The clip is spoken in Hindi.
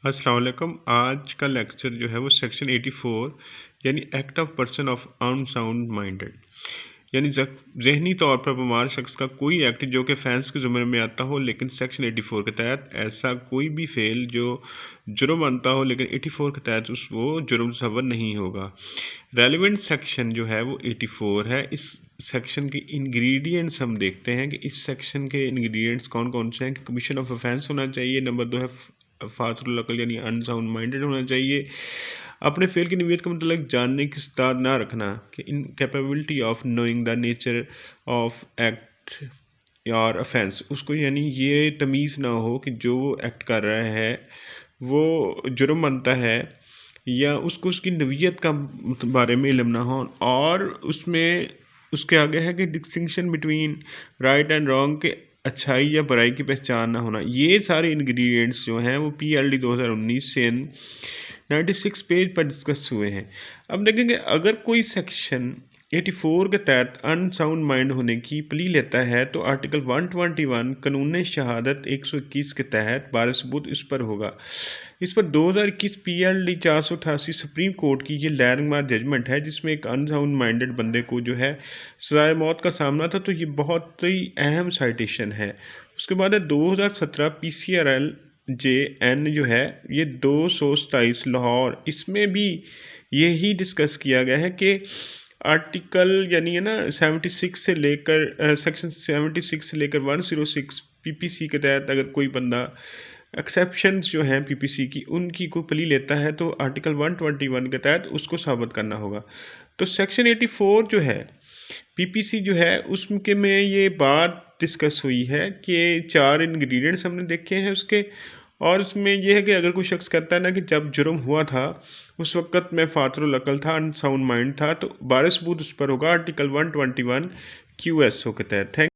अस्सलाम वालेकुम। आज का लेक्चर जो है वो सेक्शन 84 यानी act of person of unsound minded यानी जहनी तौर पर बीमार शख्स का कोई एक्ट जो कि फैंस के ज़ुमरे में आता हो लेकिन सेक्शन 84 के तहत ऐसा कोई भी फेल जो जुर्म बनता हो लेकिन 84 के तहत उस वो जुर्म सवर नहीं होगा। रेलिवेंट सेक्शन जो है वो 84 है। इस सेक्शन के इंग्रेडिएंट्स हम देखते हैं कि इस सेक्शन के इंग्रेडिएंट्स कौन कौन से हैं कि कमीशन ऑफ ऑफेंस होना चाहिए, नंबर 2 है फातुल अकल यानी अनसाउंड माइंडेड होना चाहिए, अपने फेल की नीयत का मतलब जानने की इस्तात ना रखना कि incapability of knowing the nature of act और ऑफेंस, उसको यानी ये तमीज़ ना हो कि जो वो एक्ट कर रहा है वो जुर्म बनता है या उसको उसकी नवीयत का बारे में इल्म ना हो, और उसमें उसके आगे है कि distinction between right and wrong के अच्छाई या बुराई की पहचान ना होना। ये सारे इंग्रेडिएंट्स जो हैं वो PLD 2019 से 96 पेज पर डिस्कस हुए हैं। अब देखेंगे अगर कोई सेक्शन 84 के तहत अनसाउंड माइंड होने की प्ली लेता है तो आर्टिकल 121 कानून शहादत 121 के तहत बारह सबूत इस पर होगा। इस पर 2021 PLD 488 सुप्रीम कोर्ट की ये लैंडमार्क जजमेंट है जिसमें एक अनसाउंड माइंडेड बंदे को जो है सजाए मौत का सामना था, तो ये बहुत ही अहम साइटेशन है। उसके बाद है 2017 PCRL JN जो है ये 227 लाहौर, इसमें भी यही डिस्कस किया गया है कि आर्टिकल यानी है ना 76 से लेकर सेक्शन 76 से लेकर 106 PPC के तहत अगर कोई बंदा एक्सेप्शंस जो हैं PPC की उनकी को प्ली लेता है तो आर्टिकल 121 के तहत उसको साबित करना होगा। तो सेक्शन 84 जो है PPC जो है उसके में ये बात डिस्कस हुई है कि 4 इंग्रेडिएंट्स हमने देखे हैं उसके, और उसमें यह है कि अगर कोई शख्स कहता है ना कि जब जुर्म हुआ था उस वक़्त मैं फातरुल अकल था, अनसाउंड माइंड था, तो 12 सबूत उस पर होगा आर्टिकल 121 QSO के तहत। थैंक